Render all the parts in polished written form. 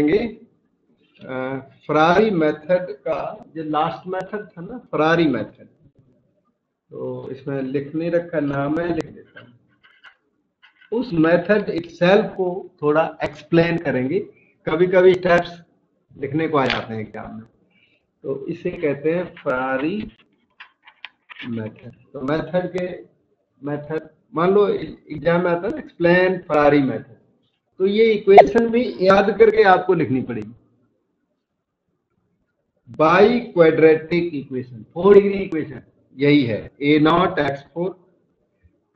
करेंगे Ferrari method का जो लास्ट मेथड था ना, फरारी मेथड, तो इसमें लिख नहीं रखा, नाम है, लिख देता हूँ। उस मेथड इटसेल्फ को थोड़ा एक्सप्लेन करेंगे। कभी कभी स्टेप्स लिखने को आ जाते हैं एग्जाम में, तो इसे कहते हैं फरारी मेथड। तो मेथड मान लो एग्जाम में आता है एक्सप्लेन फरारी मेथड, तो ये इक्वेशन भी याद करके आपको लिखनी पड़ेगी। Biquadratic equation, 4 degree equation यही है, a0x4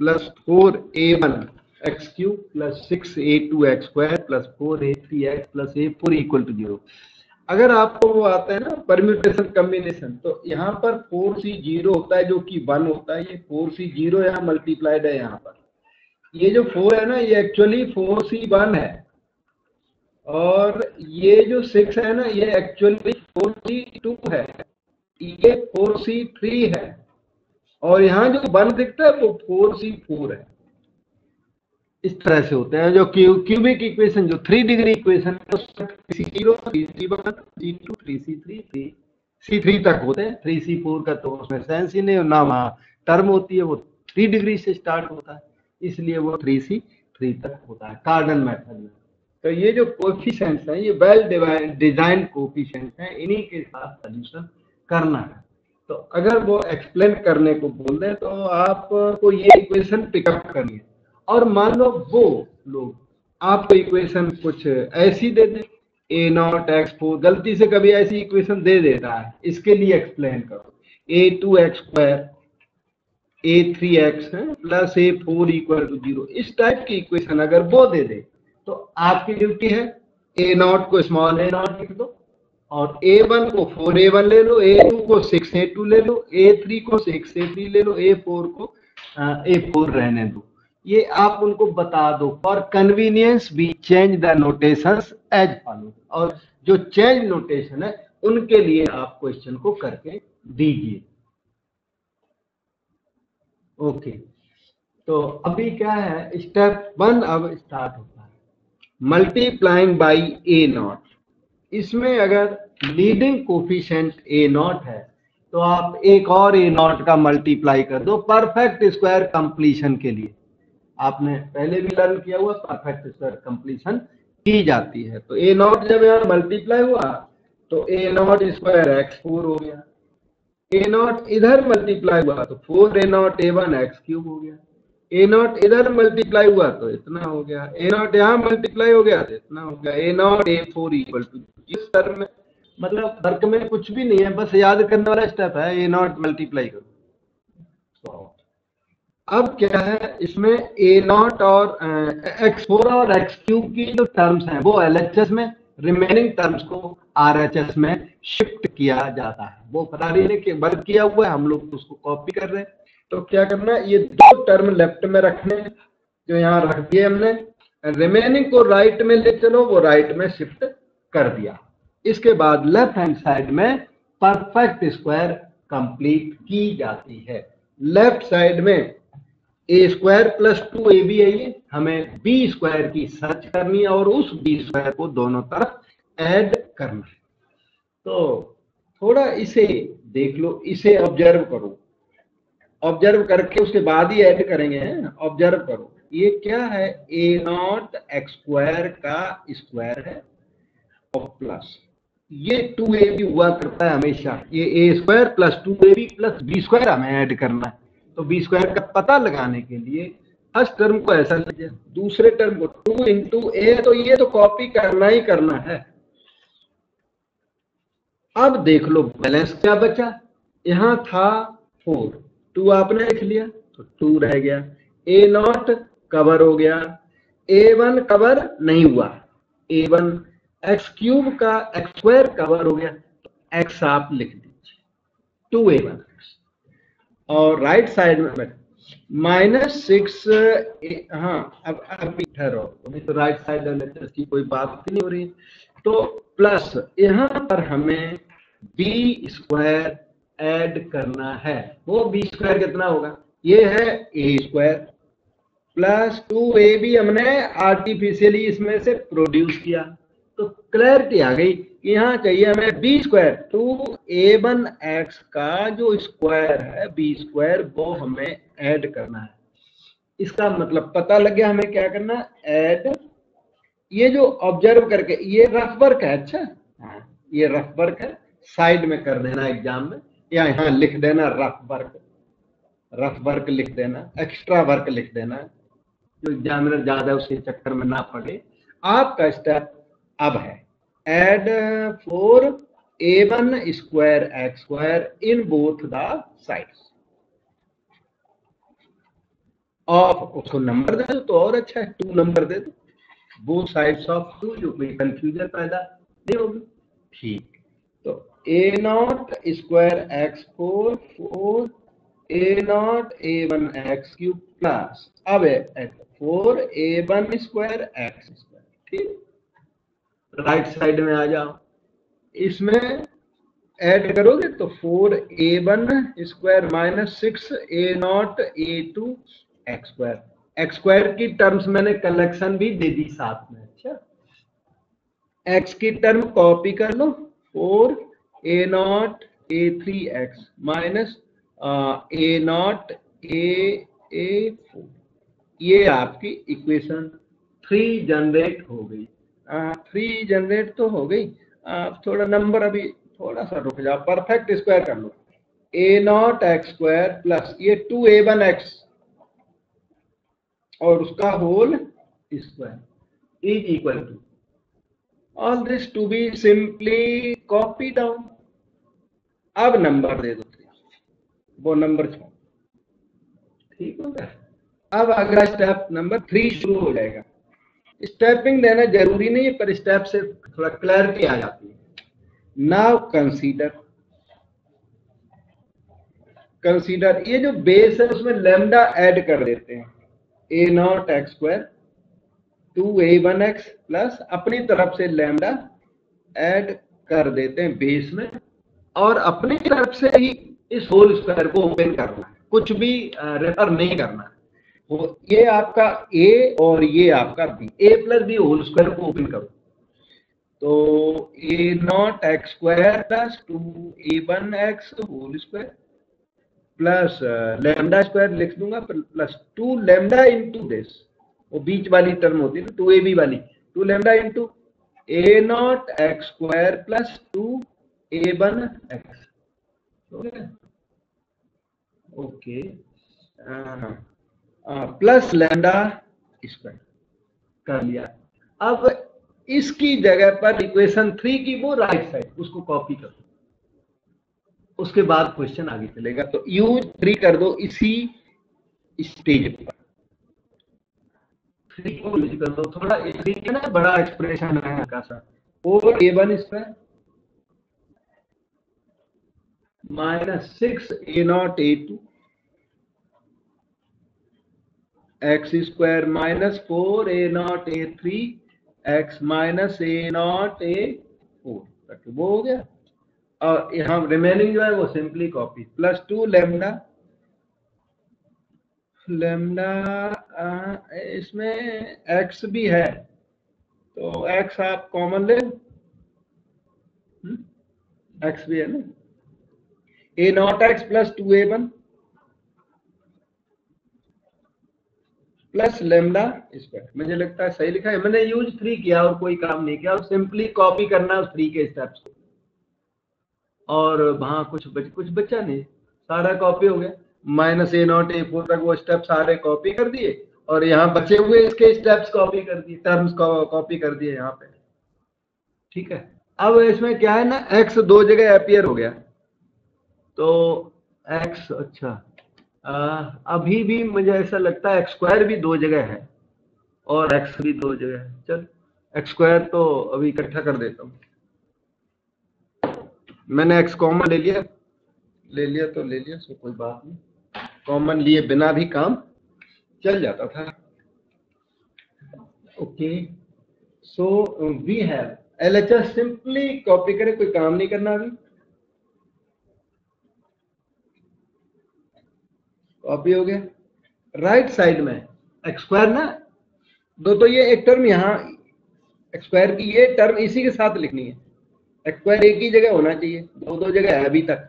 plus 4a1 x cube plus 6a2 x square plus 4a3x plus a4 equal to 0। अगर आपको वो आता है ना परम्यूटेशन कॉम्बिनेशन, तो यहाँ पर 4c 0 होता है जो कि 1 होता है, ये 4c 0 यहाँ मल्टीप्लाइड है, यहाँ पर ये जो 4 है ना ये एक्चुअली 4c 1 है, और ये जो 6 है ना ये एक्चुअली 4c 2 है, ये 4c 3 है, और यहाँ जो 1 दिखता है वो 4c 4 है। इस तरह से होते हैं जो क्यूबिक इक्वेशन, जो 3 डिग्री इक्वेशन है, 3c0 3c1 c2 3c3 3c3 तक होते हैं। 3c4 का तो उसमें सेंस ही नहीं, ना वहाँ टर्म होती है, वो 3 डिग्री से स्टार्ट होता है, इसलिए वो 3c3 तक होता है कार्डन मेथड में। तो ये जो कोएफिशिएंट्स हैं ये वेल डिजाइन कोएफिशिएंट्स हैं, इन्हीं के साथ सॉल्यूशन करना है। तो अगर वो एक्सप्लेन करने को बोल दें तो आपको ये इक्वेशन पिकअप करनी है, और मान लो वो लोग आपको इक्वेशन कुछ ऐसी दे दें, a0x4, गलती से कभी ऐसी इक्वेशन दे देता है, इसके लिए एक्सप्लेन करो, a2x square a3x plus a4 equal to 0, इस टाइप की इक्वेशन अगर वो दे दे तो आपकी ड्यूटी है a0 को स्मॉल a0 लिख दो, और a1 को 4a1 ले लो, a2 को 6a2 ले लो, a3 को 6a3 ले लो, a4 को a4 रहने दो। ये आप उनको बता दो। For convenience we change the notations as follow, और जो चेंज नोटेशन है उनके लिए आप क्वेश्चन को करके दीजिए। ओके, तो अभी क्या है, स्टेप 1 अब स्टार्ट होता है, मल्टीप्लाइंग बाई a0। इसमें अगर लीडिंग कोफिशिएंट a0 है तो आप एक और a0 का मल्टीप्लाई कर दो परफेक्ट स्क्वायर कंप्लीशन के लिए। आपने पहले भी लर्न किया हुआ, परफेक्ट स्क्वायर कंप्लीशन की जाती है। तो a0 जब यहाँ मल्टीप्लाई हुआ तो a0 स्क्वायर x4 हो गया, a0 इधर मल्टीप्लाई हुआ तो 4a0 a1 x क्यूब हो गया, a0 इधर मल्टीप्लाई हुआ तो इतना हो गया, a0 यहाँ मल्टीप्लाई हो गया तो इतना हो गया, a0 a4 इक्वल टू। इस टर्म में मतलब तर्क में कुछ भी नहीं है, बस याद करने वाला स्टेप है, a0 मल्टीप्लाई करो। अब क्या है, इसमें a0 और x4 और x क्यूब की जो टर्म्स हैं वो LHS में, रिमेनिंग टर्म्स को RHS में शिफ्ट किया जाता है। वो फरारी ने वर्क किया हुआ है, हम लोग उसको कॉपी कर रहे हैं। तो क्या करना है, ये 2 टर्म लेफ्ट में रखने हैं जो यहाँ रख दिए हमने, रिमेनिंग को राइट में ले चलो, वो राइट में शिफ्ट कर दिया। इसके बाद लेफ्ट हैंड साइड में परफेक्ट स्क्वायर कंप्लीट की जाती है। लेफ्ट साइड में ए स्क्वायर प्लस 2ab है, ये हमें बी स्क्वायर की सर्च करनी है और उस बी स्क्वायर को दोनों तरफ ऐड करना है। तो थोड़ा इसे देख लो, इसे ऑब्जर्व करो, ऑब्जर्व करके उसके बाद ही ऐड करेंगे। ऑब्जर्व करो, ये क्या है, a0 x स्क्वायर का स्क्वायर है और प्लस ये 2ab हुआ करता है हमेशा, ये a square plus 2ab plus b square हमें ऐड करना है। तो बी स्क्वायर का पता लगाने के लिए फर्स्ट टर्म को ऐसा लीजिए, दूसरे टर्म को 2 इंटू ए, तो ये तो कॉपी करना ही करना है। अब देख लो बैलेंस क्या बचा, यहां था 4, 2 आपने लिख लिया तो 2 रह गया, a0 कवर हो गया, a1 कवर नहीं हुआ, a1 x क्यूब का x स्क्वायर कवर हो गया, तो x आप लिख दीजिए 2a1, और राइट साइड में -6, हाँ अब ठहरो, अभी तो राइट साइड की कोई बात नहीं हो रही, तो प्लस यहाँ पर हमें बी स्क्वायर ऐड करना है। वो बी स्क्वायर कितना होगा, ये है ए स्क्वायर प्लस 2ab हमने आर्टिफिशियली इसमें से प्रोड्यूस किया, तो क्लैरिटी आ गई कि यहाँ चाहिए हमें बी स्क्वायर, तो a1x का जो स्क्वायर है बी स्क्वायर वो हमें ऐड करना है। इसका मतलब पता लग गया हमें क्या करना है, ऐड। ये जो ऑब्जर्व करके ये रफ वर्क है, अच्छा हाँ ये रफ वर्क है, साइड में कर देना एग्जाम में, या यहाँ लिख देना रफ वर्क लिख देना, एक्स्ट्रा वर्क लिख देना, जो एग्जामिनर ज्यादा उसके चक्कर में ना पड़े। आपका स्टेप अब है add 4a1 square x square in both the sides of, उसको नंबर दे दो तो और अच्छा है, 2 नंबर दे दो, बोथ साइड्स ऑफ 2, जो कोई कंफ्यूजन पैदा नहीं होगी। ठीक, तो a0 square x4 4 a0 a1 x cube plus अब 4a1 स्क्वायर x स्क्वायर। ठीक, राइट साइड में आ जाओ, इसमें ऐड करोगे तो 4a1 square minus 6a0 a2 x square. X square की टर्म्स मैंने कलेक्शन भी दे दी साथ में। अच्छा, x की टर्म कॉपी कर लो, 4a0 a3x minus a0 a4, ये आपकी इक्वेशन 3 जनरेट हो गई। 3 जनरेट तो हो गई, आप थोड़ा नंबर अभी थोड़ा सा रुक जाओ, परफेक्ट स्क्वायर कर लो, a0 x स्क्वायर प्लस ये 2a1x और उसका whole square is equal to all this to be simply copy down. अब नंबर दे दो, वो नंबर छोड़, ठीक हो गया। अब अगला स्टेप नंबर 3 शुरू हो जाएगा। स्टेपिंग देना जरूरी नहीं है, पर स्टेप से थोड़ा क्लैरिटी आ जाती है। नाउ कंसीडर ये जो बेस है उसमें लैम्डा ऐड कर देते हैं, a0 x square 2a1x plus अपनी तरफ से लैम्डा ऐड कर देते हैं बेस में, और अपनी तरफ से ही इस होल स्क्वायर को ओपन करना है, कुछ भी रेफर नहीं करना। वो ये आपका a और ये आपका b, a plus b whole square को ओपन करो, तो a0 x square plus 2a1x whole square plus lambda square लिख दूंगा, प्लस 2 लैम्डा इंटू दिस, वो बीच वाली टर्म होती है ना 2ab वाली, 2 lambda into a0 x square plus 2a1x। Okay, plus lambda square कर लिया। अब इसकी जगह पर इक्वेशन 3 की वो राइट साइड उसको कॉपी करो, उसके बाद क्वेश्चन आगे चलेगा। तो यूज 3 कर दो इसी स्टेज पर, 3 को यूज कर दो, थोड़ा 3 ना बड़ा एक्सप्रेशन है हल्का सा, और a1 square minus 6a0 a2 x square minus 4a0 a3 x minus a0 a4 तक, वो हो गया। और यहाँ रिमेनिंग जो है वो सिंपली कॉपी, प्लस 2 लैम्डा इसमें x भी है तो x आप कॉमन ले, x भी है ना, a0 x plus 2a1 plus lambda square. मुझे लगता है सही लिखा है, मैंने यूज 3 किया और कोई काम नहीं किया, और सिंपली कॉपी करना उस 3 के स्टेप्स को, और वहां कुछ बचा नहीं, सारा कॉपी हो गया। माइनस a0 a4 तक वो स्टेप सारे कॉपी कर दिए, और यहाँ बचे हुए इसके स्टेप्स कॉपी कर दिए, टर्म्स कॉपी कर दिए यहाँ पे। ठीक है, अब इसमें क्या है ना, x 2 जगह अपीयर हो गया, तो x अच्छा अभी भी मुझे ऐसा लगता है x स्क्वायर भी 2 जगह है और x भी 2 जगह है। चल x स्क्वायर तो अभी इकट्ठा कर देता हूँ, मैंने x कॉमन ले लिया तो ले लिया, सो कोई बात नहीं, कॉमन लिए बिना भी काम चल जाता था। Okay, so we have LHS, simply copy करें, कोई काम नहीं करना अभी, कॉपी हो गया। राइट साइड में x स्क्वायर ना, दो तो ये एक टर्म यहाँ एक्स स्क्वायर की ये टर्म इसी के साथ लिखनी है, एक्स स्क्वायर एक ही जगह होना चाहिए, दो जगह है अभी तक।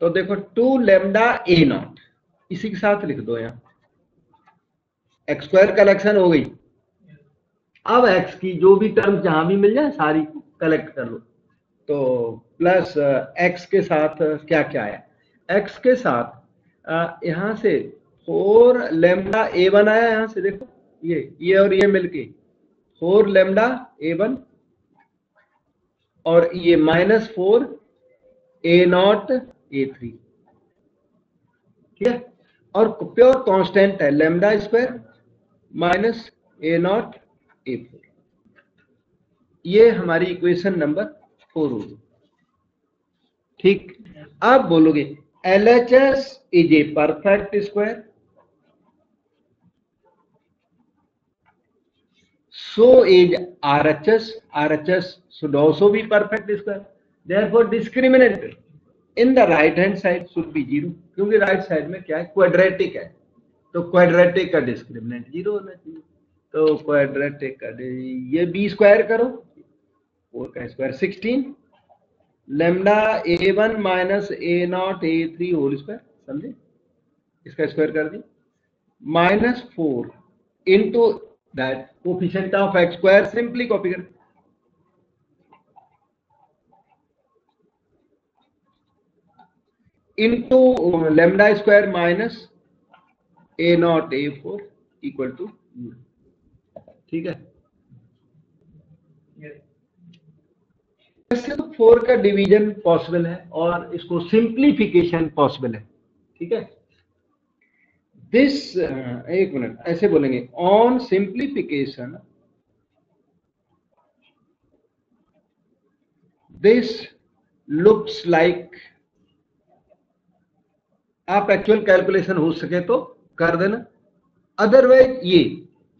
तो देखो 2 लैम्डा ए नॉट इसी के साथ लिख दो, यहाँ एक्स स्क्वायर कलेक्शन हो गई। अब एक्स की जो भी टर्म जहां भी मिल जाए सारी कलेक्ट कर लो। तो प्लस एक्स के साथ क्या क्या है, एक्स के साथ यहां से 4 लैम्डा ए वन आया, यहां से देखो ये और ये मिलके 4 लैम्डा ए वन, और ये -4 ए नॉट ए थ्री, ठीक है। और प्योर कांस्टेंट है lambda square minus A naught A four. ये हमारी इक्वेशन नंबर 4 होगी, ठीक। आप बोलोगे LHS is a perfect square, so is RHS should also be perfect square, therefore discriminant in the right hand side should be 0, क्योंकि right side में क्या है, क्वाड्रेटिक है, तो क्वाड्रेटिक का डिस्क्रिमिनेंट 0 होना चाहिए। तो क्वाड्रेटिक का ये बी स्क्वायर करो, 4 का square 16 lambda A one minus A naught A three whole square, समझे, इसका स्क्वायर कर दी, -4 into that coefficient of X square, simply copy कर, into lambda square minus A naught A four equal to 0, ठीक है। ऐसे तो 4 का डिवीजन पॉसिबल है और इसको सिंप्लीफिकेशन पॉसिबल है, ठीक है। दिस एक मिनट ऐसे बोलेंगे, on simplification this looks like, आप एक्चुअल कैलकुलेशन हो सके तो कर देना, अदरवाइज ये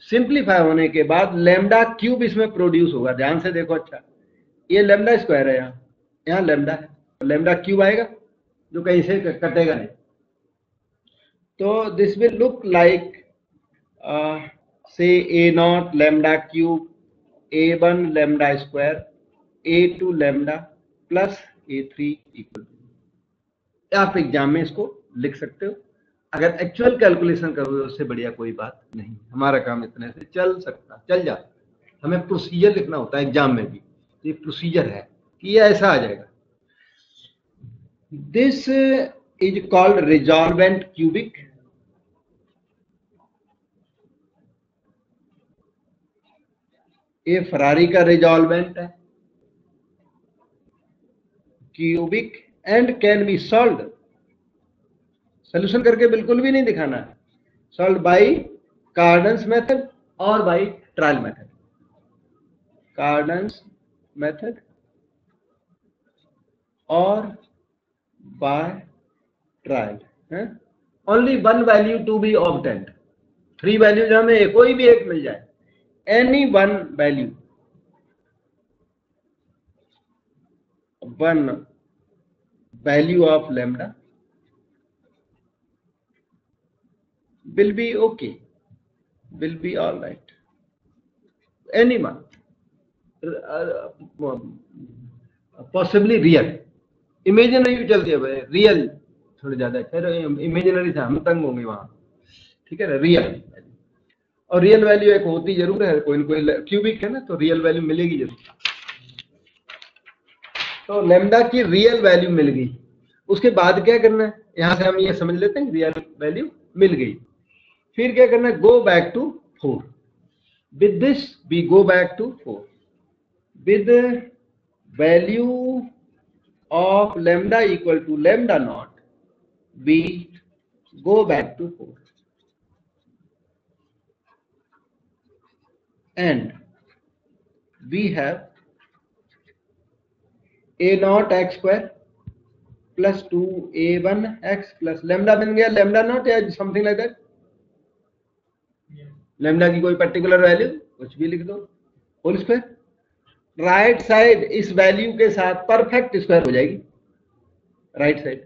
सिंप्लीफाई होने के बाद लैम्डा क्यूब इसमें प्रोड्यूस होगा, ध्यान से देखो, अच्छा ये लैम्डा स्क्वायर है, यहाँ लैम्डा है, लैम्डा क्यूब आएगा जो कहीं से कटेगा नहीं। तो this will look like say A naught lambda cube A one lambda square A two lambda plus A three equal to, आप एग्जाम में इसको लिख सकते हो। अगर एक्चुअल कैलकुलेशन करोगे उससे बढ़िया कोई बात नहीं, हमारा काम इतने से चल जाता, हमें प्रोसीजर लिखना होता है एग्जाम में भी, ये प्रोसीजर है कि ये ऐसा आ जाएगा। This is called resolvent cubic, ये फरारी का रिजॉल्वेंट है cubic, and can be solved, solution करके बिल्कुल भी नहीं दिखाना है, सॉल्व बाय कार्डन्स मेथड और by trial method, Cardan's method और by trial, only one value to be obtained, 3 values हमें कोई भी एक मिल जाए, any one value of lambda will be okay, will be all right, anyone, possibly real, imaginary भी चलती है भाई, रियल थोड़ी ज्यादा, इमेजिनरी से हम तंग होंगे वहां, ठीक है ना, रियल, और रियल वैल्यू एक होती जरूर है, कोई न कोई क्यूबिक है ना, तो रियल वैल्यू मिलेगी जरूर। तो लैम्डा की रियल वैल्यू मिल गई, उसके बाद क्या करना है, यहां से हम ये समझ लेते हैं रियल वैल्यू मिल गई, फिर क्या करना है, go back to 4, with this we go back to 4, with value of lambda equal to lambda naught we go back to 4 and we have a naught x square plus 2a1 x plus lambda बन गया lambda naught या something like that, lambda की कोई particular value कुछ भी लिख दो, whole square, right side इस वैल्यू के साथ परफेक्ट स्क्वायर हो जाएगी, राइट साइड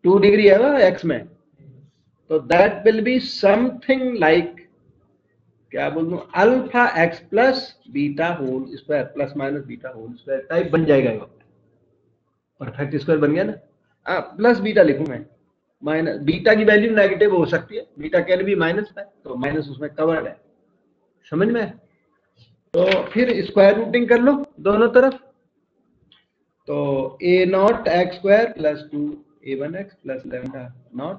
2 डिग्री है ना एक्स में, तो that will be something like क्या बोल दूं, alpha x plus beta whole square plus minus beta whole square type बन जाएगा ये। परफेक्ट स्क्वायर बन गया ना। प्लस बीटा लिखूं मैं, माइनस बीटा की वैल्यू नेगेटिव हो सकती है, बीटा कैन भी माइनस है, तो माइनस उसमें कवर्ड है। समझ में? तो फिर स्क्वायर रूटिंग कर लो दोनों तरफ। तो A naught x square plus 2a1x plus lambda naught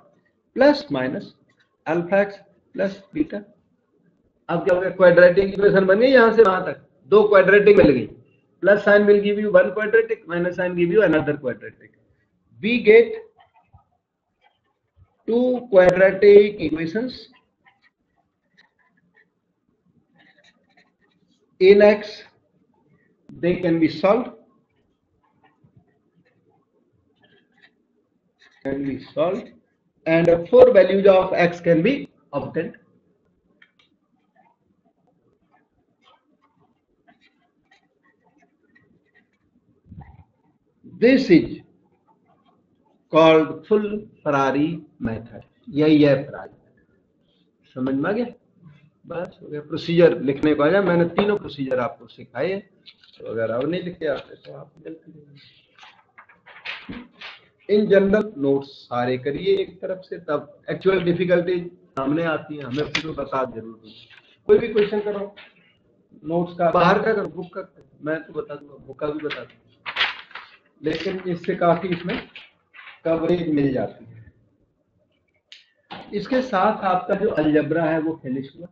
plus minus alpha x plus beta. अब क्या हो गया, क्वाड्रेटिक इक्वेशन बन गई यहां से वहां तक, दो क्वाड्रेटिक मिल गई, plus sign will give you one quadratic, minus sign give you another quadratic. We get two quadratic equations in x, they can be solved, and four values of x can be obtained. This is called full Ferrari method. यही है Ferrari। समझ में आ गया? बस हो गया। Procedure लिखने को आ जाए, मैंने तीनों प्रोसीजर आपको सिखाए हैं, तो अगर अब नहीं लिखे आते तो आप जल्दी इन जनरल नोट्स सारे करिए एक तरफ से, तब एक्चुअल डिफिकल्टी सामने आती है, हमें फिर बता जरूर दो। कोई भी क्वेश्चन करो नोट्स का, बाहर का करो, बुक का, मैं तो बता दूंगा, बुक का भी बता दूंगा, लेकिन इससे काफी इसमें कवरेज मिल जाती है। इसके साथ आपका जो अलजबरा है वो फिनिश हुआ।